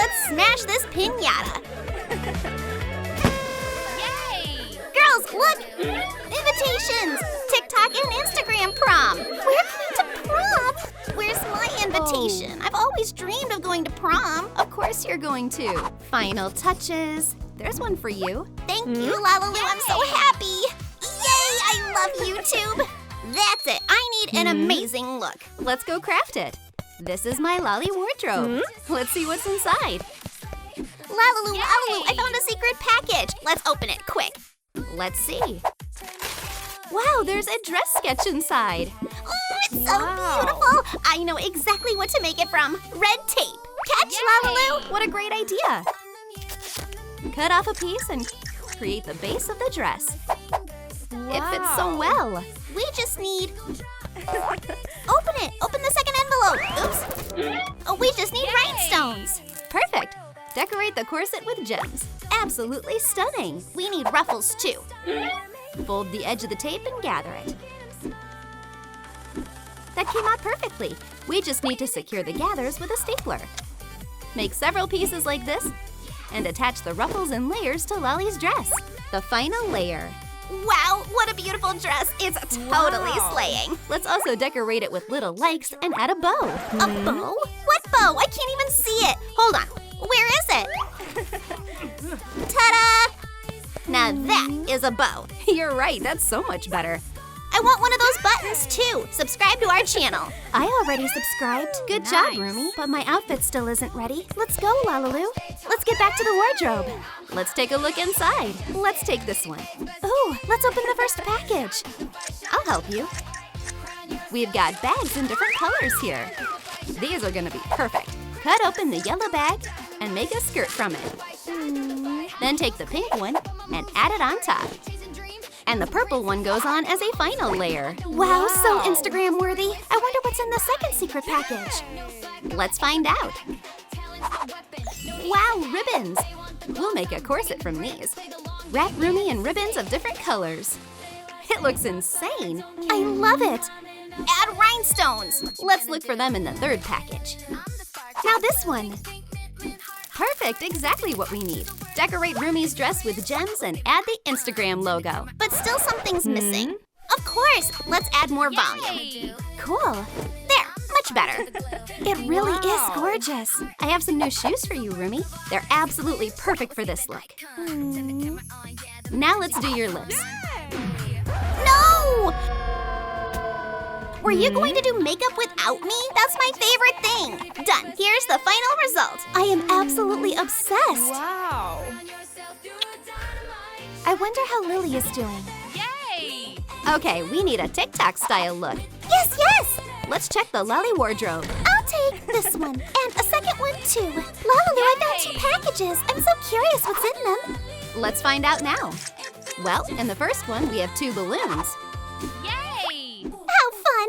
let's smash this piñata. Yay! Girls, look! Invitations! TikTok and Instagram prom. We're going to prom. Where's my invitation? I've always dreamed of going to prom. Of course you're going to. Final touches. There's one for you. Thank you, Lalalu. I'm so happy. Yay! I love YouTube. That's it. I need an amazing look. Let's go craft it. This is my Lali wardrobe. Let's see what's inside. Lalalu, I found a secret package. Let's open it quick. Let's see. Wow, there's a dress sketch inside. Oh, it's so beautiful. I know exactly what to make it from. Red tape. Catch, Lalalu. What a great idea. Cut off a piece and create the base of the dress. It fits so well. We just need... Open it. Open the second envelope. Oops. Oh, we just need rhinestones. Perfect. Decorate the corset with gems. Absolutely stunning. We need ruffles, too. Fold the edge of the tape and gather it. That came out perfectly. We just need to secure the gathers with a stapler. Make several pieces like this and attach the ruffles and layers to Lali's dress. The final layer. Wow, what a beautiful dress. It's totally slaying. Let's also decorate it with little likes and add a bow. A bow? What bow? I can't even see it. Hold on. Where is it? Ta-da! Now that is a bow. You're right, that's so much better. I want one of those buttons too. Subscribe to our channel. I already subscribed. Good job, Rumi. But my outfit still isn't ready. Let's go, Lalalu. Let's get back to the wardrobe. Let's take a look inside. Let's take this one. Oh, let's open the first package. I'll help you. We've got bags in different colors here. These are gonna be perfect. Cut open the yellow bag and make a skirt from it. Then take the pink one and add it on top. And the purple one goes on as a final layer. Wow, so Instagram worthy. I wonder what's in the second secret package. Let's find out. Wow, ribbons. We'll make a corset from these. Wrap Rumi in ribbons of different colors. It looks insane. I love it. Add rhinestones. Let's look for them in the third package. Now this one. Perfect, exactly what we need. Decorate Rumi's dress with gems and add the Instagram logo. But still something's missing. Of course, let's add more volume. Cool. There, much better. It really is gorgeous. I have some new shoes for you, Rumi. They're absolutely perfect for this look. Now let's do your lips. No! Were you going to do makeup without me? That's my favorite thing. Done. Here's the final result. I am absolutely obsessed. Wow! I wonder how Lily is doing. Yay! Okay, we need a TikTok style look. Yes, yes! Let's check the Lali wardrobe. I'll take this one and a second one too. Lalalu, I found 2 packages. I'm so curious what's in them. Let's find out now. Well, in the first one, we have 2 balloons. Yay! How fun!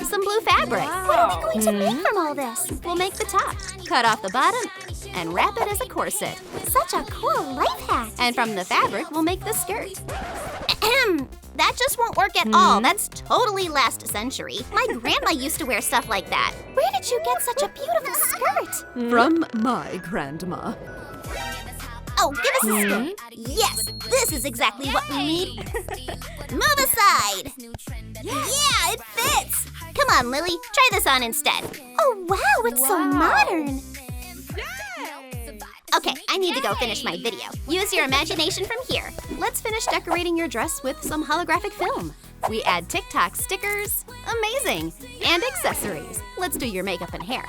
Some blue fabric. What are we going to make from all this? We'll make the top, cut off the bottom, and wrap it as a corset. Such a cool life hack. And from the fabric, we'll make the skirt. Ahem. That just won't work at all. That's totally last century. My grandma used to wear stuff like that. Where did you get such a beautiful skirt? From my grandma. Oh, give us a skirt. Yes, this is exactly what we need. Move aside. Yeah, it fits. Come on, Lily. Try this on instead. Oh, wow, it's so modern. Okay, I need to go finish my video. Use your imagination from here. Let's finish decorating your dress with some holographic film. We add TikTok stickers, amazing, and accessories. Let's do your makeup and hair.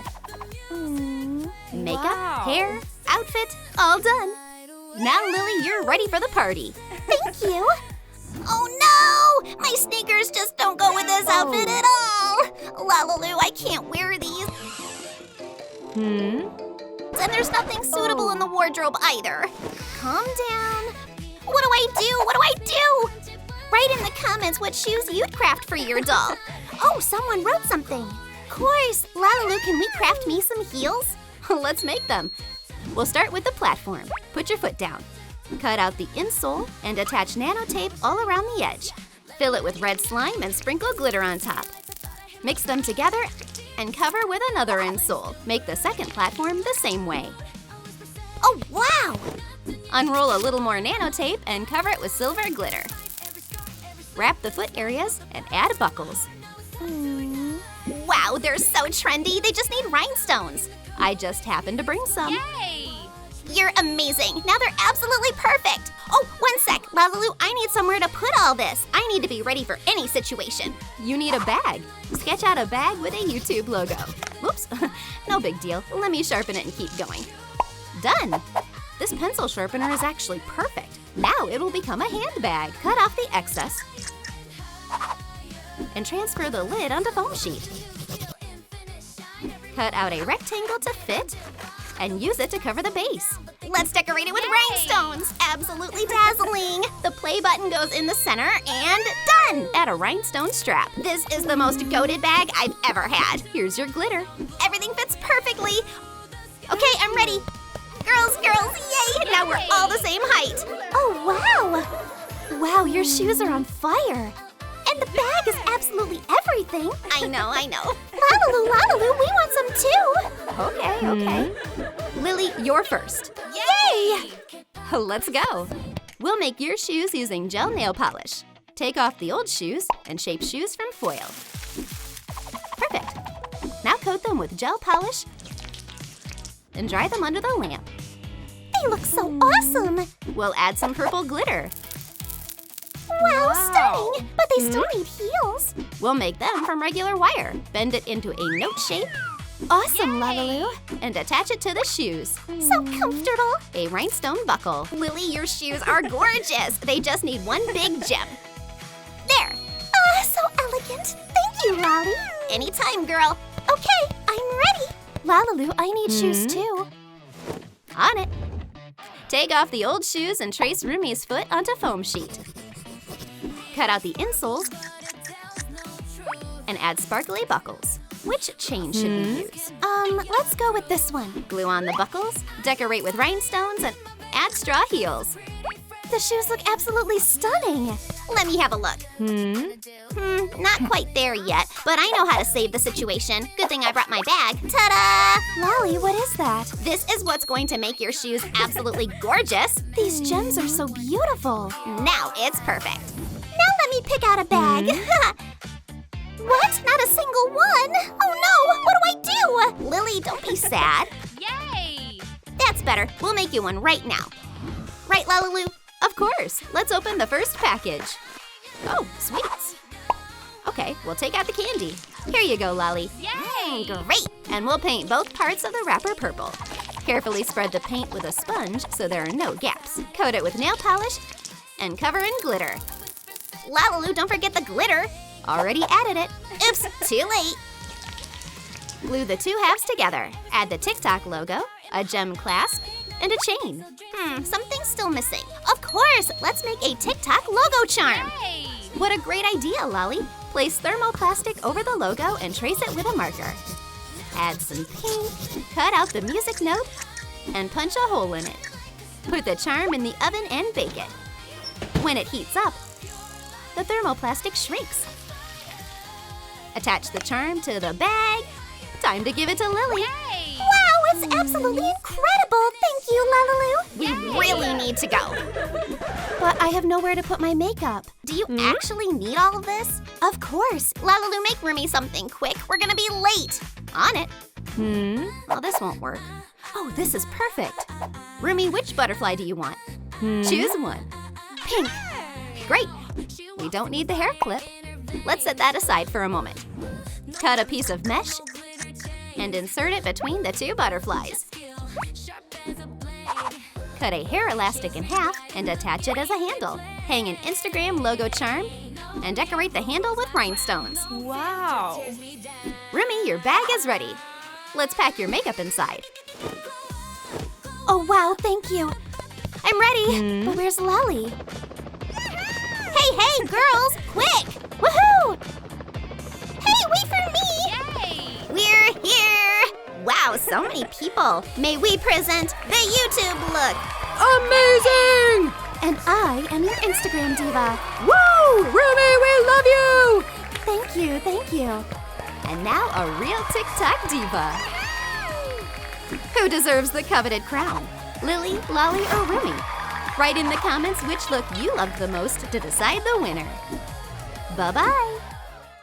Makeup, hair, outfit, all done. Now, Lily, you're ready for the party. Thank you. Oh no! My sneakers just don't go with this outfit at all. Lalalu, I can't wear these. And there's nothing suitable in the wardrobe either. Calm down. What do I do? What do I do? Write in the comments what shoes you'd craft for your doll. Oh, someone wrote something. Of course. Lalalu, can we craft me some heels? Let's make them. We'll start with the platform. Put your foot down. Cut out the insole and attach nano tape all around the edge. Fill it with red slime and sprinkle glitter on top. Mix them together and cover with another insole. Make the second platform the same way. Oh, wow! Unroll a little more nanotape and cover it with silver glitter. Wrap the foot areas and add buckles. Wow, they're so trendy. They just need rhinestones. I just happened to bring some. Yay! You're amazing. Now they're absolutely perfect. Oh, one sec. Lalalu, I need somewhere to put all this. I need to be ready for any situation. You need a bag. Sketch out a bag with a YouTube logo. Oops, no big deal. Let me sharpen it and keep going. Done! This pencil sharpener is actually perfect. Now it will become a handbag. Cut off the excess and transfer the lid onto foam sheet. Cut out a rectangle to fit and use it to cover the base. Let's decorate it with rhinestones. Absolutely dazzling. The play button goes in the center and done! Add a rhinestone strap. This is the most goated bag I've ever had. Here's your glitter. Everything fits perfectly. Okay, I'm ready. Girls, yay! Now we're all the same height. Oh, wow! Wow, your shoes are on fire. And the bag is absolutely everything. I know. Lalalu, we want some too. Okay. Lily, you're first. Yay! Let's go. We'll make your shoes using gel nail polish. Take off the old shoes and shape shoes from foil. Perfect. Now coat them with gel polish and dry them under the lamp. They look so awesome. We'll add some purple glitter. Wow, stunning. But they still need heels. We'll make them from regular wire. Bend it into a note shape. Awesome, Lalalu. And attach it to the shoes. So comfortable. A rhinestone buckle. Lily, your shoes are gorgeous. They just need one big gem. There. So elegant. Thank you, Lali. Anytime, girl. Okay, I'm ready. Lalalu, I need shoes too. On it. Take off the old shoes and trace Rumi's foot onto foam sheet. Cut out the insoles and add sparkly buckles. Which chain should we use? Let's go with this one. Glue on the buckles, decorate with rhinestones, and add straw heels. The shoes look absolutely stunning. Let me have a look. Not quite there yet, but I know how to save the situation. Good thing I brought my bag. Ta-da! Lali, what is that? This is what's going to make your shoes absolutely gorgeous. These gems are so beautiful. Now it's perfect. Now let me pick out a bag. What? Not a single one? Oh no! What do I do? Lily, don't be sad. Yay! That's better. We'll make you one right now. Right, Lalalu? Of course. Let's open the first package. Oh, sweets. Okay, we'll take out the candy. Here you go, Lali. Yay! Great! And we'll paint both parts of the wrapper purple. Carefully spread the paint with a sponge so there are no gaps. Coat it with nail polish and cover in glitter. Lalalu, don't forget the glitter. Already added it. Oops, too late. Glue the two halves together. Add the TikTok logo, a gem clasp, and a chain. Something's still missing. Of course, let's make a TikTok logo charm. Yay! What a great idea, Lali. Place thermoplastic over the logo and trace it with a marker. Add some paint, cut out the music note, and punch a hole in it. Put the charm in the oven and bake it. When it heats up, the thermoplastic shrinks. Attach the charm to the bag. Time to give it to Lily. Yay! Wow, it's absolutely incredible. Thank you, Lalalu. We Yay. really need to go. But I have nowhere to put my makeup. Do you actually need all of this? Of course. Lalalu, make Rumi something quick. We're gonna be late. On it. Oh, this won't work. Oh, this is perfect. Rumi, which butterfly do you want? Choose one. Pink. Great. We don't need the hair clip. Let's set that aside for a moment. Cut a piece of mesh and insert it between the two butterflies. Cut a hair elastic in half and attach it as a handle. Hang an Instagram logo charm and decorate the handle with rhinestones. Wow! Rumi, your bag is ready. Let's pack your makeup inside. Oh, wow, thank you. I'm ready. But where's Lali? Hey, girls, quick! Woohoo! Hey, wait for me! Yay! We're here! Wow, so many people. May we present the YouTube look. Amazing! And I am your Instagram diva. Woo! Rumi, we love you! Thank you. And now a real TikTok diva. Who deserves the coveted crown? Lily, Lali, or Rumi? Write in the comments which look you loved the most to decide the winner. Bye-bye!